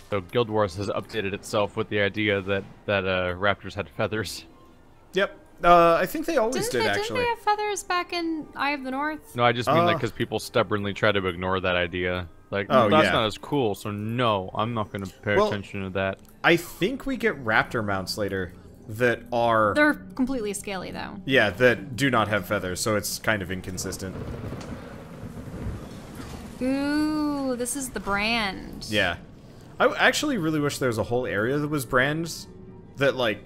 So Guild Wars has updated itself with the idea that raptors had feathers. Yep. I think they always did, Didn't actually. they have feathers back in Eye of the North? No, I just mean because people stubbornly try to ignore that idea. Like, Oh, that's yeah. not as cool, so no, I'm not going to pay attention to that. I think we get raptor mounts later that are... They're completely scaly, though. Yeah, that do not have feathers, so it's kind of inconsistent. Ooh, this is the brand. Yeah. I actually really wish there was a whole area that was brands that, like,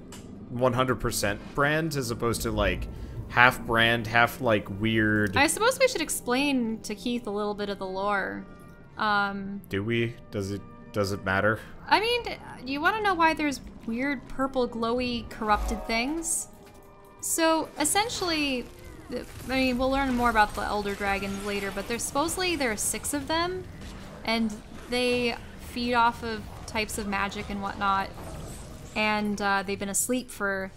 100% brand as opposed to, like, half brand, half, like, weird... I suppose we should explain to Keith a little bit of the lore. Do we? Does it matter? I mean, you want to know why there's weird purple glowy corrupted things? So, essentially, I mean, we'll learn more about the Elder Dragons later, but there are 6 of them, and they feed off of types of magic and whatnot, and they've been asleep for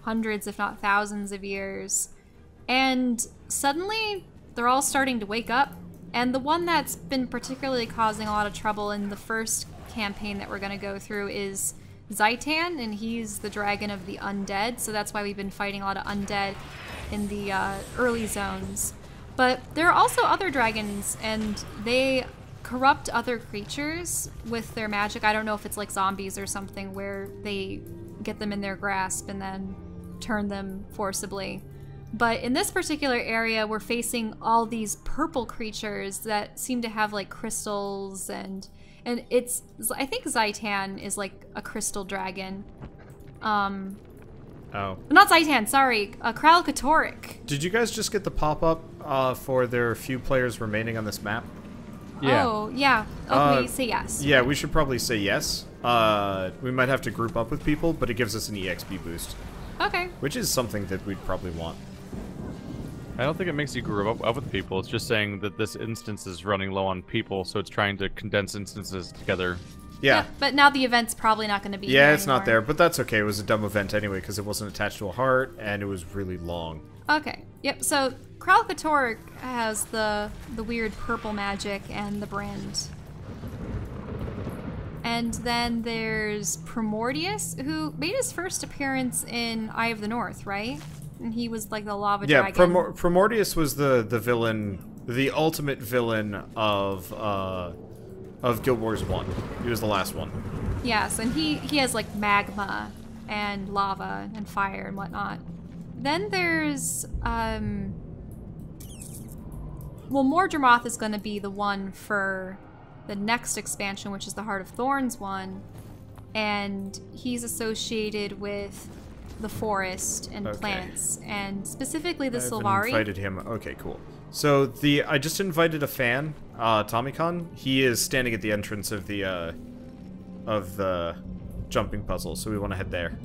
hundreds, if not thousands of years. And suddenly, they're all starting to wake up, and the one that's been particularly causing a lot of trouble in the first campaign that we're going to go through is Zaitan, and he's the dragon of the Undead, so that's why we've been fighting a lot of Undead in the early zones. But there are also other dragons, and they corrupt other creatures with their magic. I don't know if it's like zombies or something where they get them in their grasp and then turn them forcibly. But in this particular area, we're facing all these purple creatures that seem to have like crystals, and it's, I think Zaitan is like a crystal dragon. Oh. Not Zaitan, sorry, Kralkatoric. Did you guys just get the pop-up for there are few players remaining on this map? Yeah. Oh, yeah. Okay, say yes. Yeah, we should probably say yes. We might have to group up with people, but it gives us an EXP boost. Okay. Which is something that we'd probably want. I don't think it makes you group up with people. It's just saying that this instance is running low on people, so it's trying to condense instances together. Yeah. But now the event's probably not going to be Yeah, there it's not anymore. there, but that's okay. It was a dumb event anyway, because it wasn't attached to a heart, and it was really long. Okay. Yep. So Kralkatoric has the weird purple magic and the brand. And then there's Primordius, who made his first appearance in Eye of the North, right? And he was like the lava dragon. Yeah, Primordius was the villain, the ultimate villain of Guild Wars 1. He was the last one. Yes, and he has like magma and lava and fire and whatnot. Then there's well, Mordramoth is going to be the one for the next expansion, which is the Heart of Thorns one, and he's associated with the forest and plants, and specifically the Sylvari. I invited him. Okay, cool. So I just invited a fan, Tommykon. He is standing at the entrance of the jumping puzzle, so we want to head there.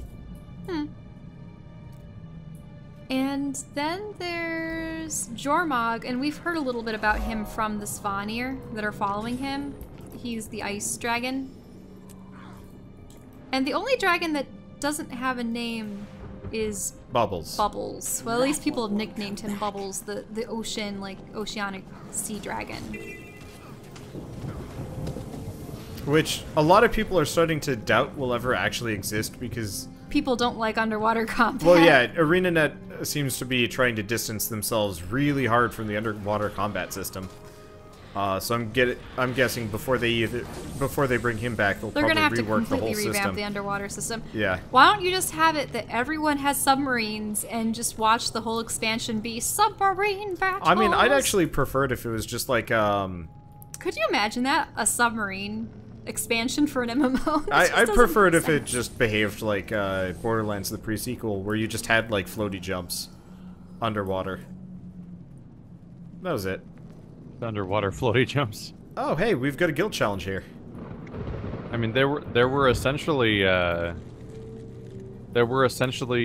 And then there's Jormog, and we've heard a little bit about him from the Svanir that are following him. He's the ice dragon. And the only dragon that doesn't have a name is Bubbles. Bubbles. Well, at least people have nicknamed him Bubbles, the ocean, like, oceanic sea dragon. Which a lot of people are starting to doubt will ever actually exist because... People don't like underwater combat. Well, yeah, ArenaNet seems to be trying to distance themselves really hard from the underwater combat system. So I'm guessing before they bring him back, they're gonna have probably to rework the whole completely revamp system. the underwater system. Yeah. Why don't you just have it that everyone has submarines and just watch the whole expansion be submarine battles? I mean, I'd actually prefer it if it was just like Could you imagine that? A submarine expansion for an MMO? I'd prefer it if it just behaved like Borderlands the pre-sequel, where you just had like floaty jumps underwater. That was it. Underwater floaty jumps. Oh, hey, we've got a guild challenge here. I mean, there were essentially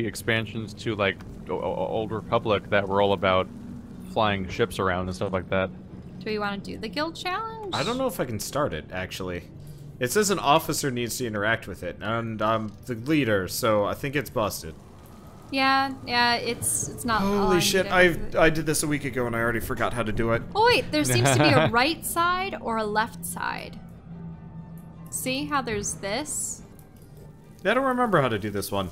expansions to like Old Republic that were all about flying ships around and stuff like that. Do we want to do the guild challenge? I don't know if I can start it, actually. It says an officer needs to interact with it, and I'm the leader, so I think it's busted. Yeah, it's not. Holy shit, I I did this a week ago and I already forgot how to do it. Oh wait, there seems to be a right side or a left side. See how there's this? I don't remember how to do this one.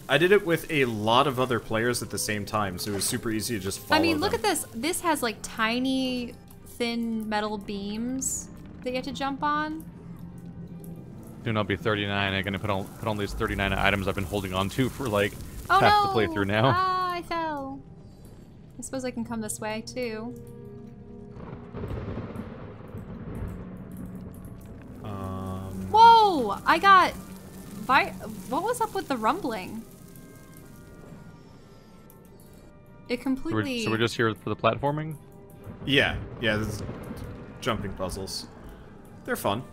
I did it with a lot of other players at the same time, so it was super easy to just follow I mean, look them. at this. This has like tiny, thin metal beams that you have to jump on. Soon I'll be 39. I'm gonna put on these 39 items I've been holding on to for like Oh half no! the playthrough now. Ah, I fell. I suppose I can come this way too. Whoa! I got... What was up with the rumbling? It completely... So we're just here for the platforming? Yeah, this is jumping puzzles. They're fun.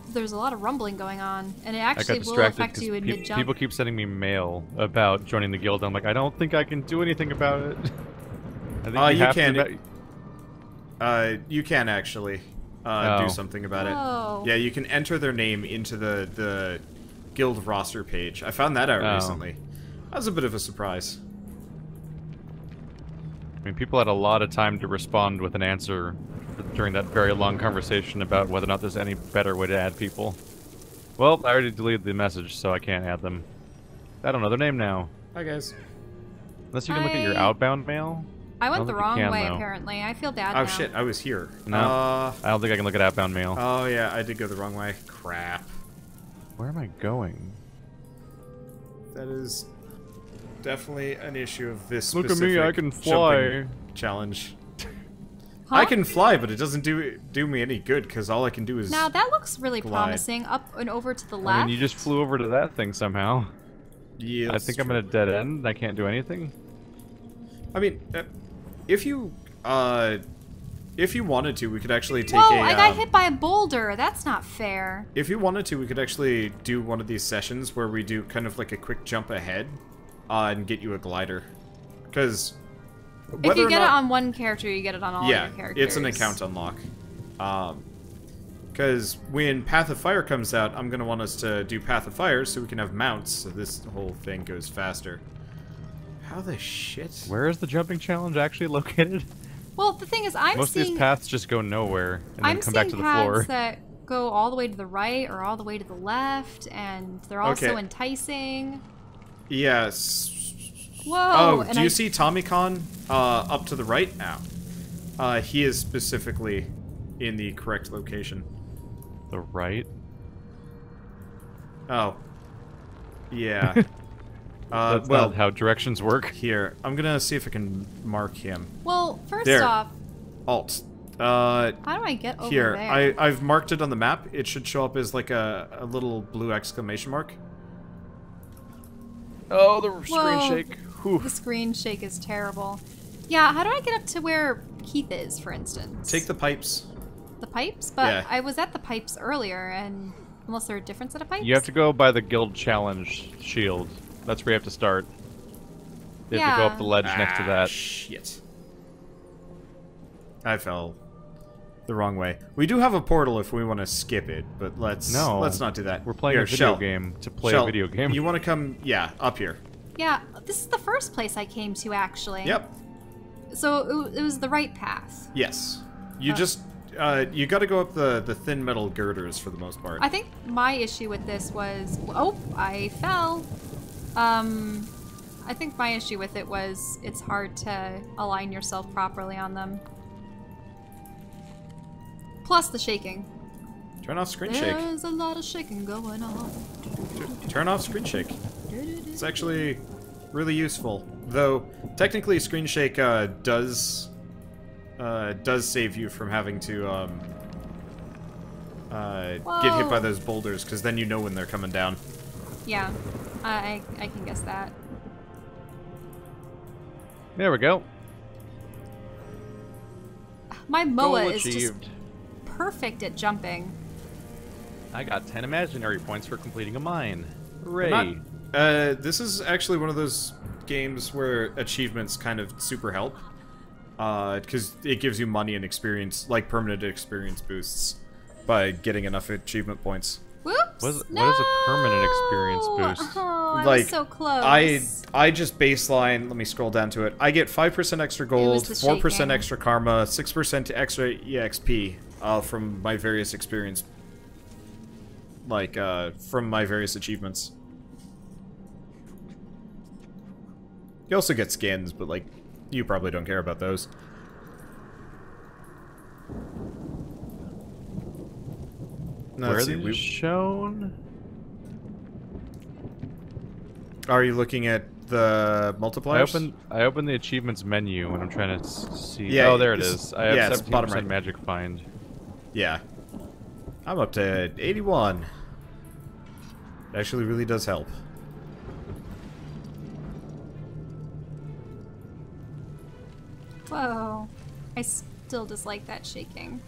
There's a lot of rumbling going on, and it I actually got will distracted affect you in mid-jump. people keep sending me mail about joining the guild. I'm like, I don't think I can do anything about it. I think You have can. to. You can actually do something about Oh. it. Yeah, you can enter their name into the guild roster page. I found that out recently. That was a bit of a surprise. I mean, people had a lot of time to respond with an answer during that very long conversation about whether or not there's any better way to add people. Well, I already deleted the message, so I can't add them. I don't know their name now. Hi, guys. Unless you can look at your outbound mail. I went don't the think you wrong can, way, though. apparently. I feel bad Oh, now. shit, I was here. No, I don't think I can look at outbound mail. Oh, yeah, I did go the wrong way. Crap. Where am I going? That is definitely an issue of this Look at me, I can specific fly. jumping challenge. Huh? I can fly, but it doesn't do me any good, because all I can do is... Now, that looks really glide. promising. Up and over to the left. I mean, you just flew over to that thing somehow. Yeah, I think I'm in a dead end. I can't do anything. I mean, if you wanted to, we could actually take Whoa, a... I got hit by a boulder. That's not fair. If you wanted to, we could actually do one of these sessions where we do kind of like a quick jump ahead and get you a glider. Because If you get it on one character, you get it on all your characters. it's an account unlock. Because when Path of Fire comes out, I'm going to want us to do Path of Fire so we can have mounts, so this whole thing goes faster. How the shit? Where is the jumping challenge actually located? Well, the thing is, I'm Most seeing... of these paths just go nowhere and I'm then come back to seeing the floor. paths that go all the way to the right or all the way to the left, and they're also Okay. enticing. Yes. Whoa! Oh, and do you see Tommy-Con up to the right now? He is specifically in the correct location. The right? Oh. Yeah. That's well, not how directions work. here. I'm gonna see if I can mark him. Well, first There. off, Alt. how do I get over Here. there? I've marked it on the map. It should show up as like a little blue exclamation mark. Oh, the Whoa. screen shake. Whew. The screen shake is terrible. Yeah, how do I get up to where Keith is, for instance? Take the pipes. The pipes? But Yeah. I was at the pipes earlier, and unless they're a different set of pipes? You have to go by the guild challenge shield. That's where you have to start. You have to go Yeah. up the ledge next to that. Shit. I fell the wrong way. We do have a portal if we want to skip it, but let's not do that. We're playing Here, a video Shell. game to play Shell, a video game. You want to come? Yeah, up here. Yeah, this is the first place I came to, actually. Yep. So it was the right path. Yes. You just you got to go up the thin metal girders for the most part. I think my issue with this was... Oh, I fell. I think my issue with it was it's hard to align yourself properly on them. Plus the shaking. Turn off screen shake. There's a lot of shaking going on. Turn off screen shake. It's actually really useful. Though technically screen shake does save you from having to get hit by those boulders, because then you know when they're coming down. Yeah, I can guess that. There we go. My MOA Goal is just achieved. perfect at jumping. I got 10 imaginary points for completing a mine. Hooray. This is actually one of those games where achievements kind of super help. Because it gives you money and experience, like permanent experience boosts, by getting enough achievement points. Whoops! What is no! a permanent experience boost? Oh, I Like, was so close. I just baseline, let me scroll down to it. I get 5% extra gold, the 4% shaking. extra karma, 6% extra EXP from my various experience like, from my various achievements. You also get skins, but, like, you probably don't care about those. Where are these shown? Are you looking at the multipliers? I opened the achievements menu and I'm trying to see. Yeah, oh, there it is. I have 17% bottom right. magic find. Yeah. I'm up to 81. It actually really does help. Whoa. I still dislike that shaking.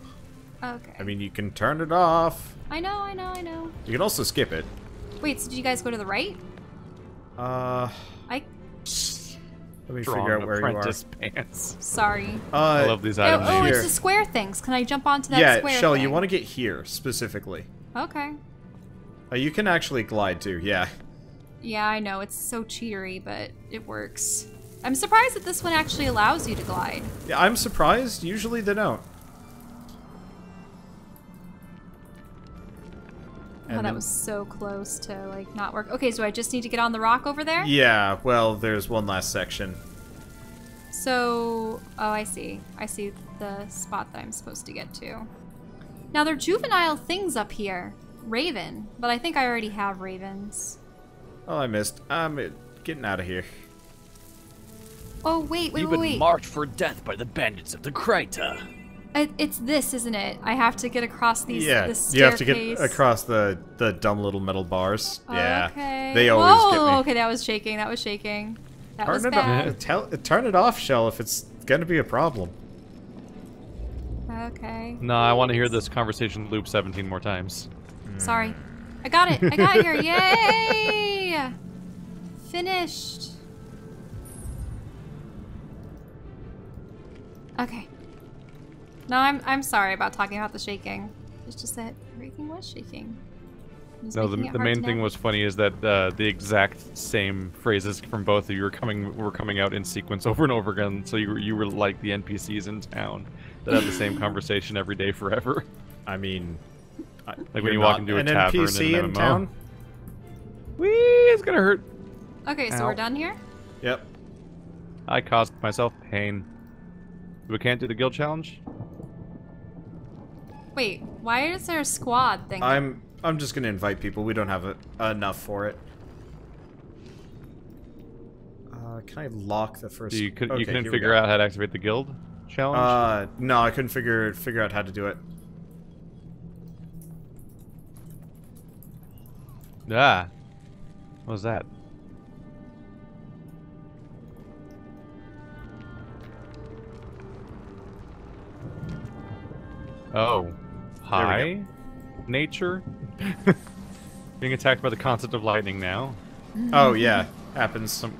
Okay. I mean, you can turn it off. I know. You can also skip it. Wait, so did you guys go to the right? Let me figure out where you are. Pants. Sorry. I love these items. Oh, it's the square things. Can I jump onto that square Shell, thing? you want to get here, specifically. Okay. You can actually glide, too, yeah. Yeah, I know. It's so cheatery, but it works. I'm surprised that this one actually allows you to glide. Yeah, I'm surprised. Usually they don't. Oh, that was so close to, like, not work. Okay, so I just need to get on the rock over there? Yeah, well, there's one last section. So, oh, I see. I see the spot that I'm supposed to get to. Now, there are juvenile things up here. Raven, but I think I already have ravens. Oh, I missed. I'm getting out of here. Oh, wait. You've been marked for death by the bandits of the Kryta. It's this, isn't it? I have to get across these. Yeah, this you have to staircase. get across the dumb little metal bars. Yeah, okay. they always get me. Okay, that was shaking. That was bad. Turn it off, Shell, if it's gonna be a problem. Okay. No, I want to hear this conversation loop 17 more times. Sorry. I got it. I got here. Yay! Finished. Okay. No, I'm sorry about talking about the shaking. It's just that everything was shaking. No, the main thing was funny is that the exact same phrases from both of you were coming out in sequence over and over again. So you were like the NPCs in town that have the same conversation every day forever. I mean, like when you walk into a tavern NPC in an in MMO. town. Whee! It's gonna hurt. Okay, so Ow. we're done here? Yep. I caused myself pain. We can't do the guild challenge? Wait, why is there a squad thing? I'm just gonna invite people. We don't have enough for it. Can I lock the first? So you couldn't here we figure go. out how to activate the guild challenge? No, I couldn't figure out how to do it. Ah. What was that? Oh. Hi? Nature? Being attacked by the concept of lightning now. Oh yeah, happens. Some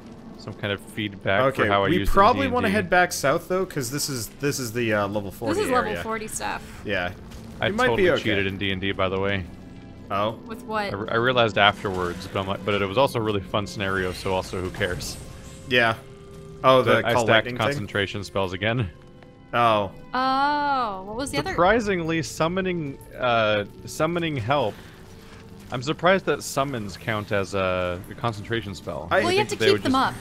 kind of feedback for how I we use probably want want to head back south though, because this is the level 40 This is area. level 40 stuff. Yeah. I might totally be okay. cheated in D&D, by the way. Oh. With what? I realized afterwards, but it was also a really fun scenario, so also who cares? Yeah. Oh, the I call stacked lightning thing? concentration spells again. Oh. Oh, what was the other? Surprisingly, summoning help. I'm surprised that summons count as a concentration spell. Well, you have to keep them up.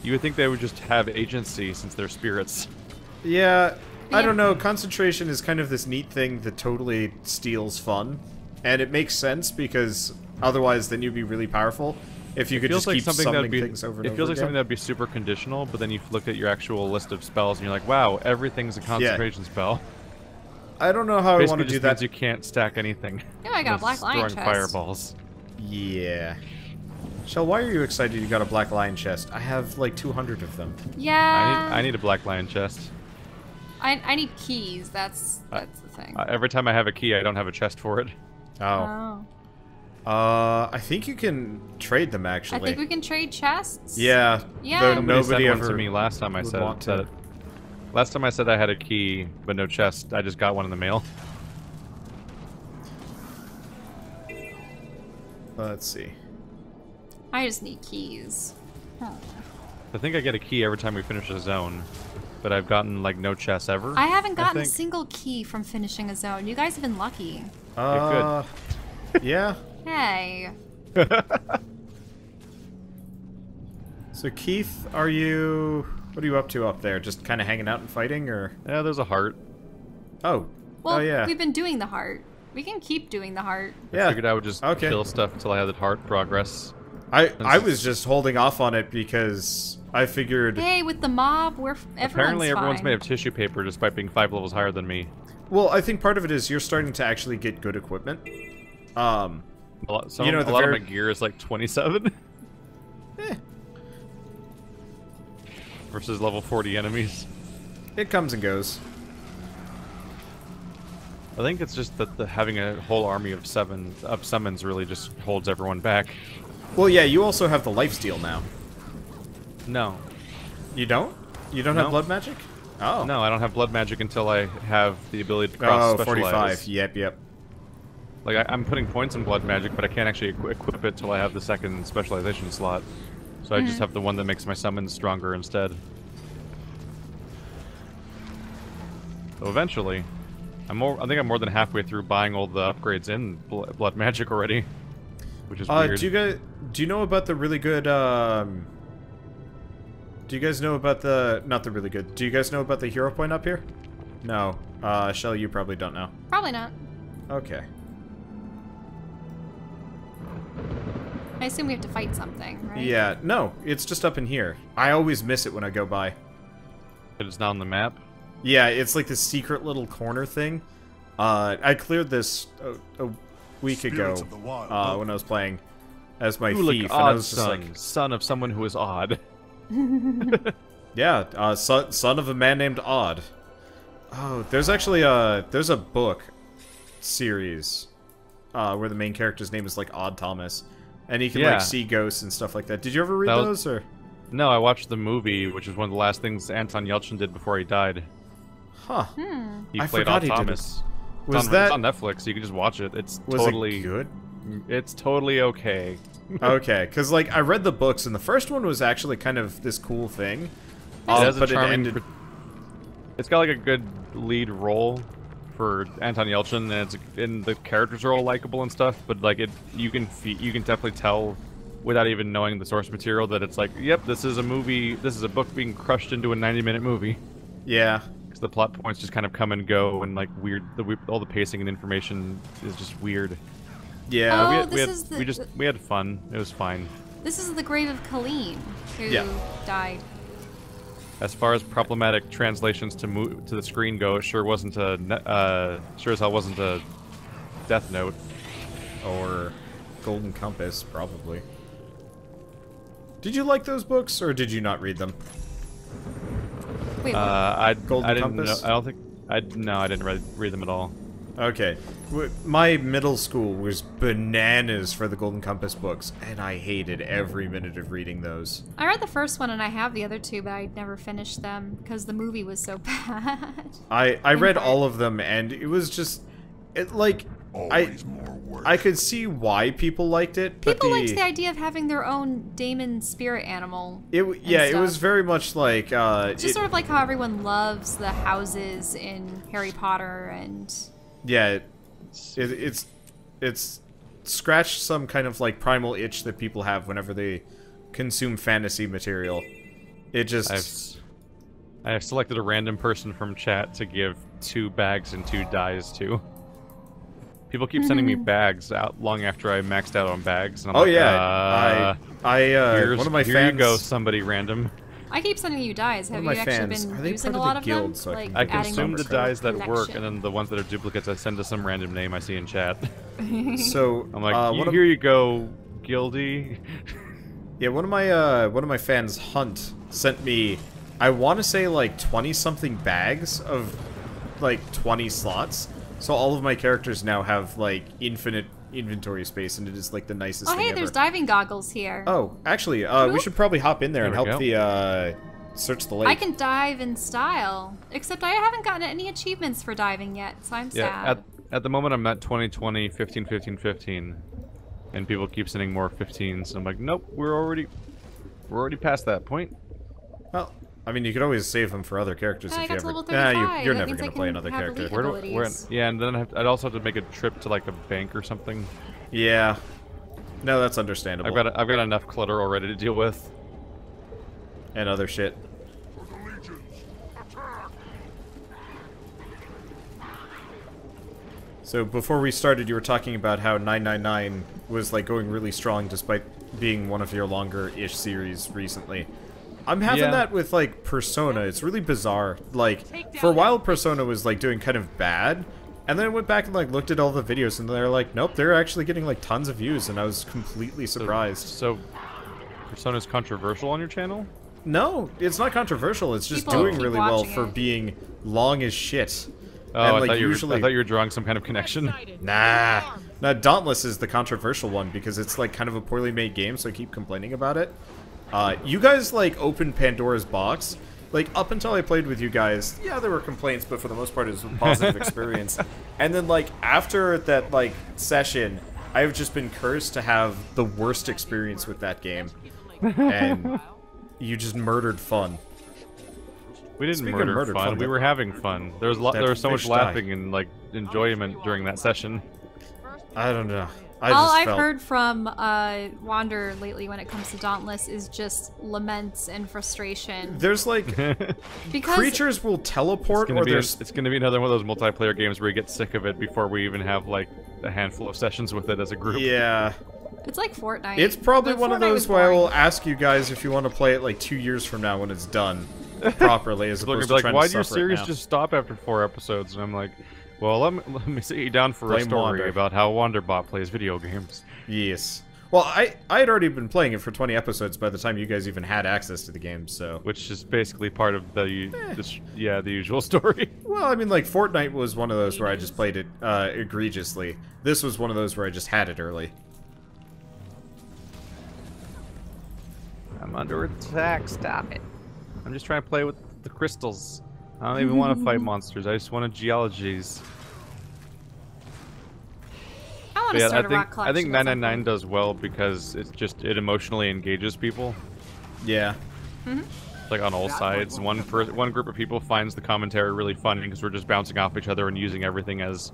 You would think they would just have agency since they're spirits. Yeah, I don't know. Concentration is kind of this neat thing that totally steals fun. And it makes sense because otherwise then you'd be really powerful if you could just keep summoning things over and over It feels like again. something that would be super conditional, but then you look at your actual list of spells and you're like, wow, everything's a concentration spell. I don't know how I want to Basically do just that. means you can't stack anything. Yeah, I got a black lion throwing chest. fireballs. Yeah. Shell, why are you excited you got a black lion chest? I have like 200 of them. Yeah. I need a black lion chest. I need keys. That's the thing. Every time I have a key, I don't have a chest for it. Oh. I think you can trade them actually. I think we can trade chests. Yeah. Yeah. Though Somebody nobody sent ever one to me last time I would said want to. Last time I said I had a key, but no chest. I just got one in the mail. Let's see. I just need keys. Huh. I think I get a key every time we finish a zone, but I've gotten like no chests ever. I haven't gotten a think. single key from finishing a zone. You guys have been lucky. good. Yeah. Hey. So Keith, what are you up to up there? Just kind of hanging out and fighting, or? Yeah, there's a heart. Oh. Well, oh yeah. we've been doing the heart. We can keep doing the heart. Yeah. I figured I would just kill stuff until I had the heart progress. I was just holding off on it because I figured. Hey, with the mob, Apparently everyone's fine. made of tissue paper despite being 5 levels higher than me. Well, I think part of it is you're starting to actually get good equipment. A lot of my gear is like 27. Versus level 40 enemies. It comes and goes. I think it's just that having a whole army of summons really just holds everyone back. Well, yeah, you also have the lifesteal now. No. You don't? You don't have blood magic? Oh. No, I don't have blood magic until I have the ability to cross specialize. 45. Yep. Like, I'm putting points in blood magic, but I can't actually equip it till I have the second specialization slot. So I just have the one that makes my summons stronger instead. So eventually, I think I'm more than halfway through buying all the upgrades in blood magic already, which is weird. Do you know about the really good? Do you guys know about the not the really good? Do you guys know about the hero point up here? No. Shell, you probably don't know. Probably not. Okay. I assume we have to fight something, right? Yeah. No, it's just up in here. I always miss it when I go by. But it's not on the map. Yeah, it's like this secret little corner thing. I cleared this a week ago when I was playing as my thief, and I was just like, son of someone who is odd. Yeah, son of a man named Odd. Oh, there's actually there's a book series where the main character's name is like Odd Thomas, and he can like see ghosts and stuff like that. Did you ever read those or? No, I watched the movie, which is one of the last things Anton Yelchin did before he died. Huh. He played Odd Thomas. Was it's on Netflix, so you can just watch it. It's totally good. It's totally okay. Okay, because like I read the books, and the first one was actually kind of this cool thing. It but it ended. It's got like a good lead role for Anton Yelchin, and the characters are all likable and stuff. But like you can definitely tell without even knowing the source material that it's like, yep, this is a movie. This is a book being crushed into a 90-minute movie. Yeah. Because the plot points just kind of come and go, and like all the pacing and information is just weird. Yeah. We had fun. It was fine. This is the grave of Colleen, who died. As far as problematic translations to the screen go, it sure wasn't sure as hell wasn't a Death Note or Golden Compass, probably. Did you like those books, or did you not read them? Wait, I didn't Compass? know. I didn't read them at all. Okay. My middle school was bananas for the Golden Compass books, and I hated every minute of reading those. I read the first one, and I have the other two, but I never finished them because the movie was so bad. I read all of them, and it was just... I could see why people liked it, but people liked the idea of having their own daemon spirit animal. It was very much like just sort of like how everyone loves the houses in Harry Potter and it's scratched some kind of like primal itch that people have whenever they consume fantasy material. It just I have selected a random person from chat to give 2 bags and 2 dies to. People keep sending me bags out long after I maxed out on bags, and I'm one of my here fans. You go, somebody random. I keep sending you dies. Have you actually been using a lot of them? So like I consume the dies that collection. work, and then the ones that are duplicates I send to some random name I see in chat. So I'm like, here you go, Guildy. Yeah, one of my fans, Hunt, sent me, I want to say like 20-something bags of like 20 slots. So all of my characters now have like infinite inventory space, and it is like the nicest thing ever. There's diving goggles here. Oh, actually, we should probably hop in there and help the search the lake. I can dive in style, except I haven't gotten any achievements for diving yet, so I'm sad. At the moment I'm at 20, 15, 15, 15, and people keep sending more 15s. So I'm like, nope, we're already past that point. Well, I mean, you could always save them for other characters if you ever. You're never gonna play another character. And then I'd also have to make a trip to like a bank or something. Yeah. No, that's understandable. I've got enough clutter already to deal with. And other shit. So before we started, you were talking about how 999 was like going really strong despite being one of your longer-ish series recently. I'm having that with like Persona. It's really bizarre. Like for a while Persona was like doing kind of bad, and then I went back and like looked at all the videos and they're like, nope, they're actually getting like tons of views, and I was completely surprised. So Persona's controversial on your channel? No, it's not controversial. It's just People doing keep really well watching for it. being long as shit. Oh, And, I, like, thought you usually... I thought you were drawing some kind of connection. Nah. No, Dauntless is the controversial one because it's like kind of a poorly made game, so I keep complaining about it. You guys like opened Pandora's box. Like up until I played with you guys, yeah, there were complaints, but for the most part it was a positive experience. And then like after that like session, I've just been cursed to have the worst experience with that game. And you just murdered fun. We didn't Speaking of murder murdered fun. fun, We were having fun. There was so much fish laughing and like enjoyment during that session. I don't know. All I've heard from Wander lately when it comes to Dauntless is just laments and frustration. There's like Because creatures will teleport, or there's It's gonna be another one of those multiplayer games where you get sick of it before we even have like a handful of sessions with it as a group. yeah. it's like Fortnite. It's probably But one of Fortnite those was where I boring. will ask you guys if you want to play it like 2 years from now when it's done properly, as So they're opposed gonna to be like, trying why to did your suffer it series now. just stop after 4 episodes? And I'm like, well, let me sit you down for a Blame story Wander. about how Wanderbot plays video games. Yes. Well, I had already been playing it for 20 episodes by the time you guys even had access to the game, so... Which is basically part of the usual story. Well, I mean, like, Fortnite was one of those where I just played it egregiously. This was one of those where I just had it early. I'm under attack, stop it. I'm just trying to play with the crystals. I don't even want to fight monsters, I just want to geologies. I want But to yeah, start a rock I think collection. at some 999 point. does well because it emotionally engages people. Yeah. Like on all sides. One group of people finds the commentary really funny because we're just bouncing off each other and using everything as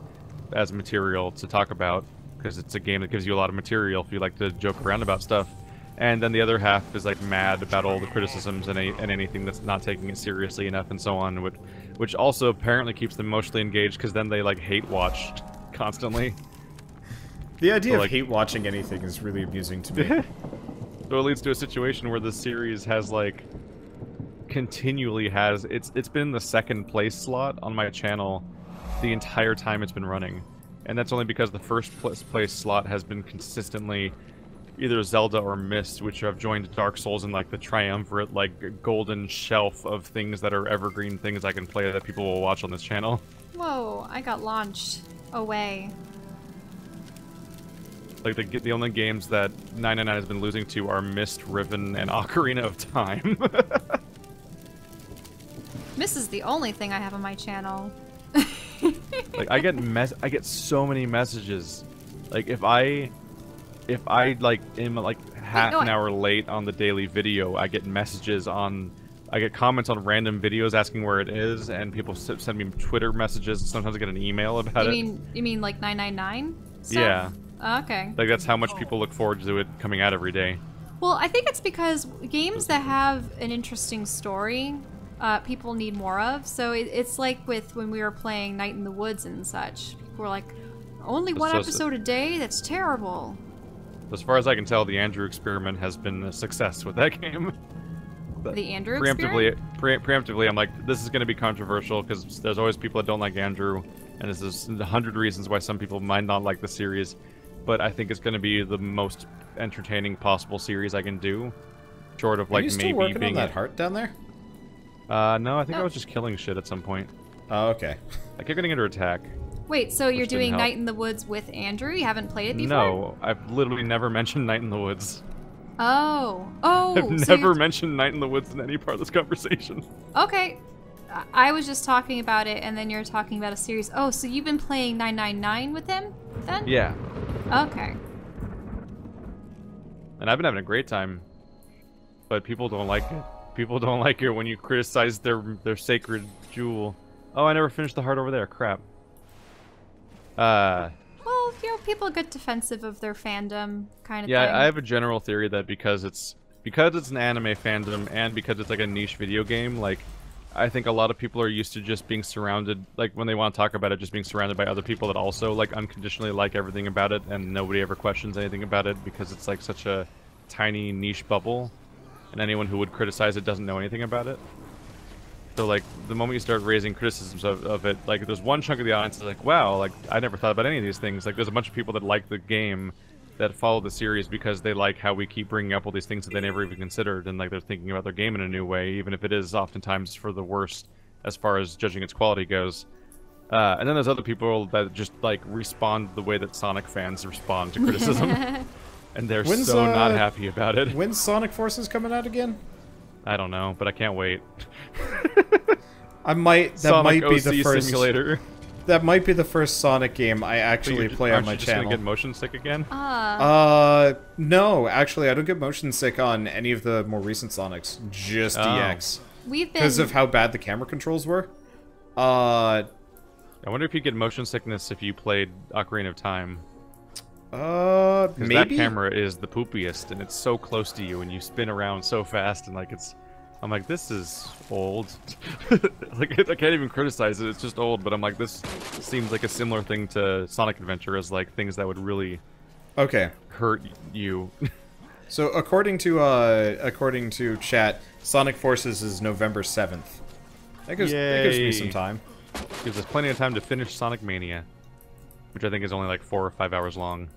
material to talk about, because it's a game that gives you a lot of material if you like to joke around about stuff. And then the other half is like mad about all the criticisms and anything that's not taking it seriously enough and so on, which also apparently keeps them emotionally engaged because then they like hate watch constantly. The idea So, of like- hate watching anything is really amusing to me. So it leads to a situation where the series has like continually has it's been in the second place slot on my channel the entire time it's been running, and that's only because the first place slot has been consistently either Zelda or Myst, which have joined Dark Souls in like the triumvirate like golden shelf of things that are evergreen things I can play that people will watch on this channel. Whoa, I got launched away. Like the only games that 999 has been losing to are Myst, Riven, and Ocarina of Time. This is the only thing I have on my channel. Like I get so many messages. Like if I like am like half no, an hour late on the daily video, I get messages on I get comments on random videos asking where it is, and people send me Twitter messages. Sometimes I get an email about it. You mean like 999? Yeah. Okay. Like that's how much people look forward to it coming out every day. Well, I think it's because games that have an interesting story, people need more of. So it's like with when we were playing Night in the Woods and such. People were like, only one episode a day? That's terrible. As far as I can tell, the Andrew experiment has been a success with that game. The Andrew experiment? Preemptively, I'm like, this is going to be controversial because there's always people that don't like Andrew, and there's 100 reasons why some people might not like the series. But I think it's going to be the most entertaining possible series I can do, short of like Are you still maybe working being on that heart down there? No, I think I was just killing shit at some point. Oh, okay. I kept getting under attack. Wait, so you're Which didn't doing help. Night in the Woods with Andrew? You haven't played it before? No, I've literally never mentioned Night in the Woods. Oh. Oh. I've so never you're- mentioned Night in the Woods in any part of this conversation. Okay. I was just talking about it, and then you're talking about a series. Oh, so you've been playing 999 with him, then? Yeah, Okay. and I've been having a great time, but people don't like it. People don't like it when you criticize their sacred jewel. Oh, I never finished the heart over there. Crap. Well, Well, you know, people get defensive of their fandom, kind of thing. Yeah, I have a general theory that because it's an anime fandom and because it's like a niche video game, like I think a lot of people are used to just being surrounded, like when they want to talk about it, just being surrounded by other people that also like unconditionally like everything about it, and nobody ever questions anything about it because it's like such a tiny niche bubble, and anyone who would criticize it doesn't know anything about it. So like the moment you start raising criticisms of it, like there's one chunk of the audience that's like, wow, like I never thought about any of these things. Like there's a bunch of people that like the game that follow the series because they like how we keep bringing up all these things that they never even considered, and like they're thinking about their game in a new way, even if it is oftentimes for the worst as far as judging its quality goes. And then there's other people that just like respond the way that Sonic fans respond to criticism, and they're so not happy about it. When's Sonic Forces coming out again? I don't know, but I can't wait. That might be the first simulator. That might be the first Sonic game I actually play on my channel. Just gonna get motion sick again? No, actually, I don't get motion sick on any of the more recent Sonics. Just DX. Because of how bad the camera controls were. I wonder if you get motion sickness if you played Ocarina of Time. Maybe? That camera is the poopiest, and it's so close to you, and you spin around so fast, and like it's... I'm like, this is old. Like, I can't even criticize it, it's just old, but I'm like, this seems like a similar thing to Sonic Adventure as, like, things that would really hurt you. So, according to chat, Sonic Forces is November 7th. That gives me some time. Gives us plenty of time to finish Sonic Mania, which I think is only like 4 or 5 hours long.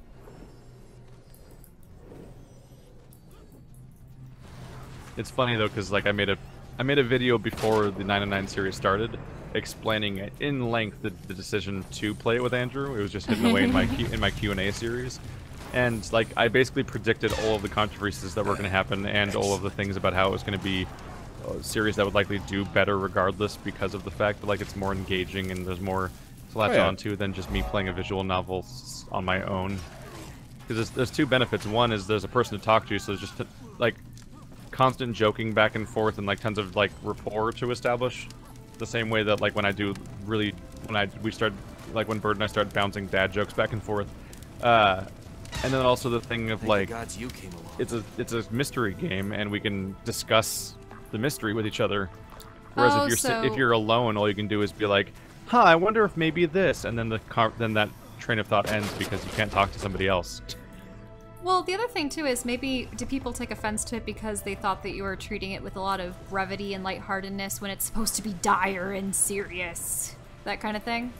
It's funny though, because like I made a video before the 909 series started, explaining in length the decision to play it with Andrew. It was just hidden away in my Q&A series, and like I basically predicted all of the controversies that were going to happen and all of the things about how it was going to be a series that would likely do better regardless, because of the fact that like it's more engaging and there's more to latch onto than just me playing a visual novel on my own. Because there's two benefits. One is there's a person to talk to, so there's just like constant joking back and forth and like tons of like rapport to establish, the same way that like when we started, like when Bird and I started bouncing dad jokes back and forth, and then also the thing of like it's a mystery game and we can discuss the mystery with each other, whereas if you're alone, all you can do is be like, huh, I wonder if maybe this, and then that train of thought ends because you can't talk to somebody else. Well, the other thing, too, is maybe do people take offense to it because they thought that you were treating it with a lot of brevity and lightheartedness when it's supposed to be dire and serious? That kind of thing?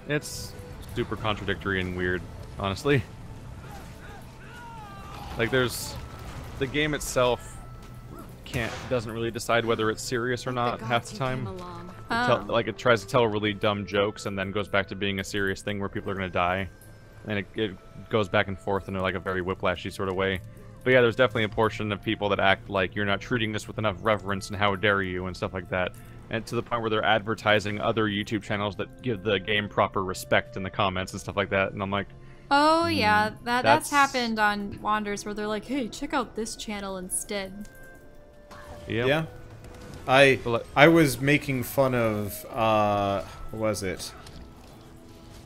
It's super contradictory and weird, honestly. Like, the game itself doesn't really decide whether it's serious or not half the time. Like, it tries to tell really dumb jokes and then goes back to being a serious thing where people are gonna die. And it goes back and forth in like a very whiplashy sort of way. But yeah, there's definitely a portion of people that act like you're not treating this with enough reverence and how dare you and stuff like that. And to the point where they're advertising other YouTube channels that give the game proper respect in the comments and stuff like that. And I'm like... Oh yeah, that's happened on Wanders where they're like, hey, check out this channel instead. Yeah. I was making fun of, what was it?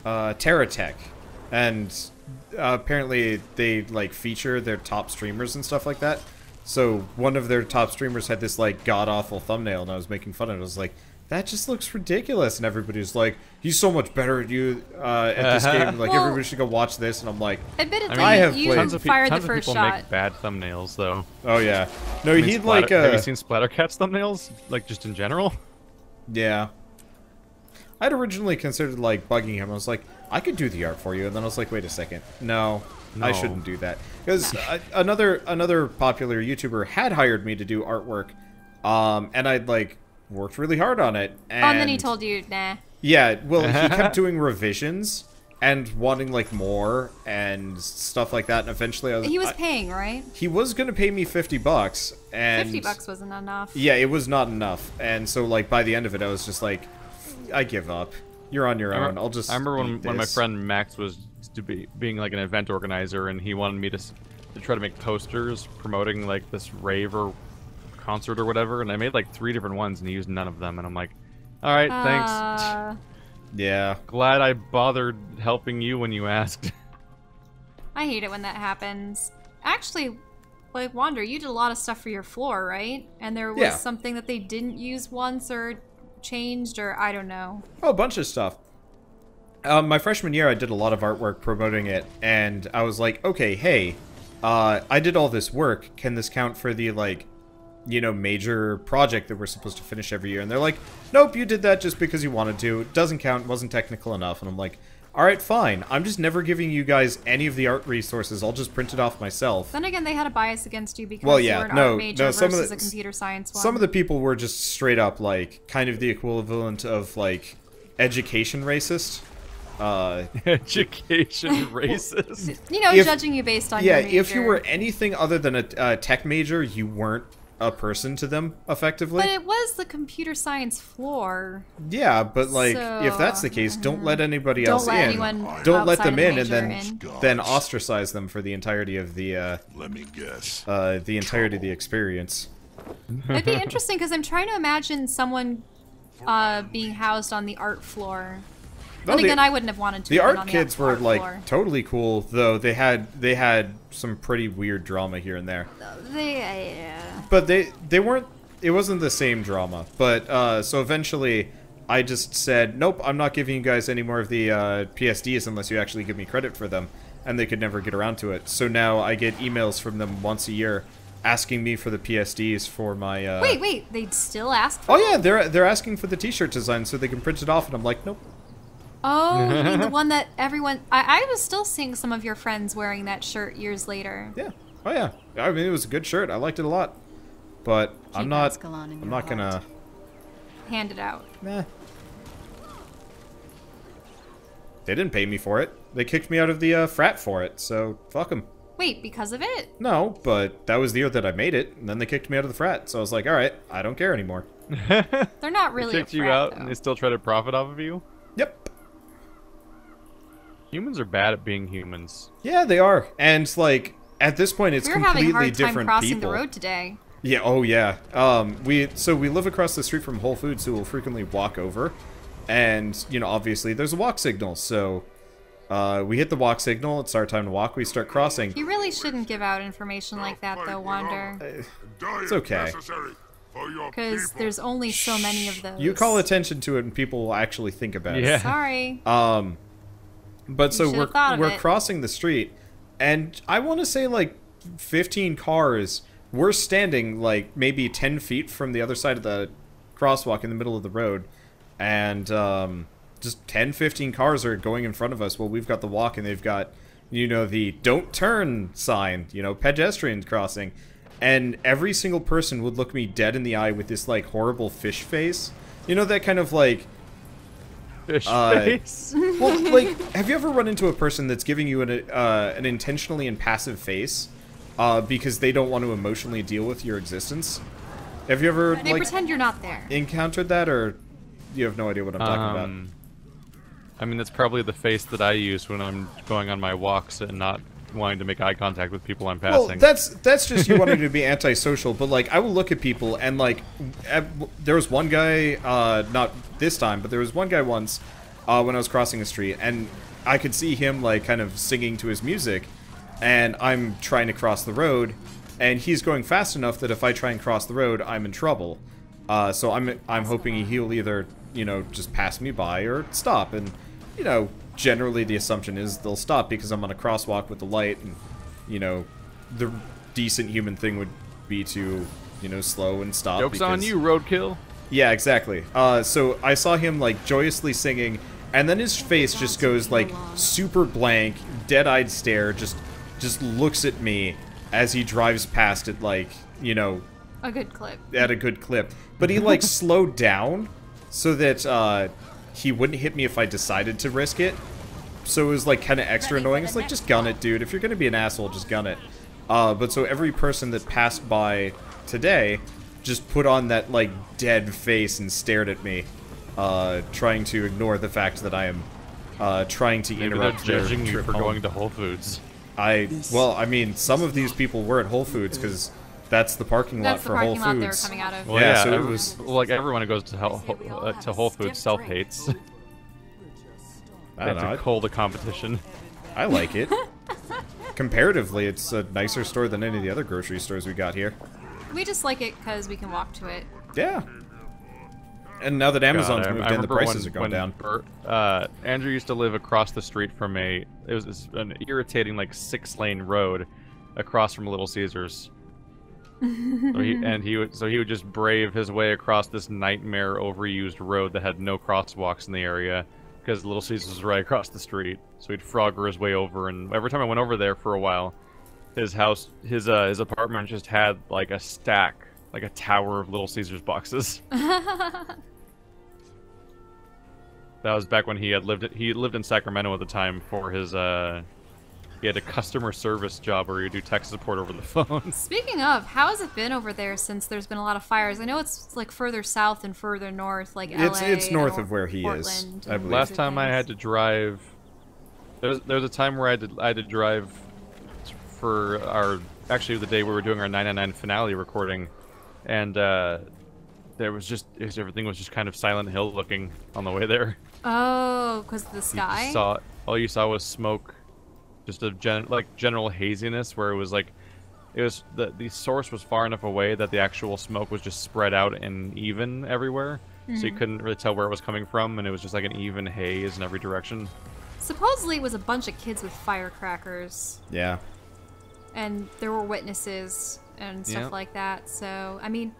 TerraTech. And apparently they like feature their top streamers and stuff like that. So one of their top streamers had this like god-awful thumbnail, and I was making fun of it. I was like, that just looks ridiculous. And everybody's like, he's so much better at you at this game. Like, well, everybody should go watch this. And I'm like, admittedly, I have you played. fired the first people shot. Make bad thumbnails, though. Oh yeah, no, he'd like. Have you seen Splattercat's thumbnails? Like, just in general? Yeah. I'd originally considered like bugging him. I was like, I could do the art for you, and then I was like, wait a second, no. I shouldn't do that, because another popular YouTuber had hired me to do artwork, and I'd like worked really hard on it. And then he told you, nah. Yeah, well, he kept doing revisions and wanting like more and stuff like that, and eventually he was paying, right? He was gonna pay me $50, and $50 wasn't enough. Yeah, it was not enough, and so like by the end of it, I was just like, I give up. You're on your own. I remember when my friend Max was being like an event organizer, and he wanted me to try to make posters promoting like this rave or concert or whatever, and I made like 3 different ones, and he used none of them, and I'm like, all right, thanks. Yeah. Glad I bothered helping you when you asked. I hate it when that happens. Actually, like, Wander, you did a lot of stuff for your floor, right? And there was something that they didn't use once or changed, or I don't know. Oh, a bunch of stuff. My freshman year, I did a lot of artwork promoting it, and I was like, okay, hey, I did all this work. Can this count for the, like, you know, major project that we're supposed to finish every year? And they're like, nope, you did that just because you wanted to. It doesn't count, wasn't technical enough. And I'm like, alright, fine. I'm just never giving you guys any of the art resources. I'll just print it off myself. Then again, they had a bias against you because well, you yeah, were an art major versus a computer science one. Some of the people were just straight up, like, kind of the equivalent of, like, education racist. Education racist. You know, judging you based on your major. Yeah, if you were anything other than a tech major, you weren't a person to them, effectively. But it was the computer science floor. Yeah, but, like, so, if that's the case, don't let anybody else in. Don't let them in, and then ostracize them for the entirety of the, let me guess. The entirety of the experience. It'd be interesting, because I'm trying to imagine someone being housed on the art floor. No, Then again, I wouldn't have wanted to. The have been art on the kids were, art like, floor. totally cool, though they had some pretty weird drama here and there. But they weren't, it wasn't the same drama. But, so eventually, I just said, nope, I'm not giving you guys any more of the PSDs unless you actually give me credit for them. And they could never get around to it. So now I get emails from them once a year asking me for the PSDs for my, Wait, they'd still ask for Oh yeah, they're asking for the t-shirt design so they can print it off, and I'm like, nope. Oh, you mean the one that everyone... I was still seeing some of your friends wearing that shirt years later. Yeah. Oh yeah. I mean, it was a good shirt. I liked it a lot. But I'm not gonna... Hand it out. Nah. They didn't pay me for it. They kicked me out of the frat for it, so fuck them. Wait, because of it? No, but that was the year that I made it, and then they kicked me out of the frat. So I was like, alright, I don't care anymore. They're not really They kicked a frat, you out, though. and they still try to profit off of you? Yep. Humans are bad at being humans. Yeah, they are. And, like, at this point, it's completely different people. We were having a hard time crossing the road today. Yeah, oh yeah. We live across the street from Whole Foods, so we'll frequently walk over. And, you know, obviously there's a walk signal, so we hit the walk signal, it's our time to walk, we start crossing. You really shouldn't give out information like that, though, Wander. It's okay. Because there's only so many of those. You call attention to it and people will actually think about it. Yeah. Sorry. But so we're crossing the street, and I want to say like 15 cars. We're standing like maybe 10 feet from the other side of the crosswalk in the middle of the road, and just 10, 15 cars are going in front of us while we've got the walk, and they've got, you know, the don't turn sign, you know, pedestrian crossing, and every single person would look me dead in the eye with this like horrible fish face. You know, that kind of like fish face? Well, like, have you ever run into a person that's giving you an intentionally impassive face because they don't want to emotionally deal with your existence? Have you ever, they pretend you're not there. Encountered that, or you have no idea what I'm talking about? I mean, that's probably the face that I use when I'm going on my walks and not wanting to make eye contact with people I'm passing. Well, that's just you wanting to be antisocial, but, like, I will look at people, and, like, there was one guy, not this time, but there was one guy once when I was crossing the street, and I could see him, like, kind of singing to his music, and I'm trying to cross the road, and he's going fast enough that if I try and cross the road, I'm in trouble. So I'm hoping he'll either, you know, just pass me by or stop, and, you know, generally the assumption is they'll stop because I'm on a crosswalk with the light, and, you know, the decent human thing would be to, you know, slow and stop. Joke's on you, roadkill. Yeah, exactly. So I saw him, like, joyously singing, and then his face just goes, like, super blank, dead-eyed stare, just looks at me as he drives past at, like, you know... A good clip. At a good clip. But he, like, slowed down so that, he wouldn't hit me if I decided to risk it. So it was, like, kind of extra annoying. It's like, just gun it, dude. If you're gonna be an asshole, just gun it. But so every person that passed by today just put on that, like, dead face and stared at me, trying to ignore the fact that I am, trying to interrupt their judging you trip for home. going to Whole Foods. Well, I mean, some of these people were at Whole Foods, because that's the parking lot for Whole Foods. That's the parking lot they were coming out of. Well, yeah, yeah, so it was... like, everyone who goes to Whole Foods self-hates. I don't know. To cull the competition. I like it. Comparatively, it's a nicer store than any of the other grocery stores we got here. We just like it because we can walk to it. Yeah. And now that Amazon's moved in, the prices are going down. Andrew used to live across the street from it was an irritating, like, 6-lane road across from Little Caesars. So he would just brave his way across this nightmare overused road that had no crosswalks in the area because Little Caesars was right across the street. So he'd frogger his way over, and every time I went over there for a while, his apartment just had like a stack, like a tower of Little Caesars boxes. That was back when he lived in Sacramento at the time for his he had a customer service job where he would do tech support over the phone. Speaking of, how has it been over there since there's been a lot of fires? I know it's like further south and further north, like LA. It's north of where he Portland is, I believe. Last time I had to drive, there was a time where I had to drive for the day we were doing our 999 finale recording, and everything was just kind of Silent Hill looking on the way there. Oh, because of the sky? All you saw was smoke, just a general haziness where it was like, the source was far enough away that the actual smoke was just spread out and even everywhere, so you couldn't really tell where it was coming from, and it was just like an even haze in every direction. Supposedly it was a bunch of kids with firecrackers. Yeah. And there were witnesses and stuff like that, so, I mean,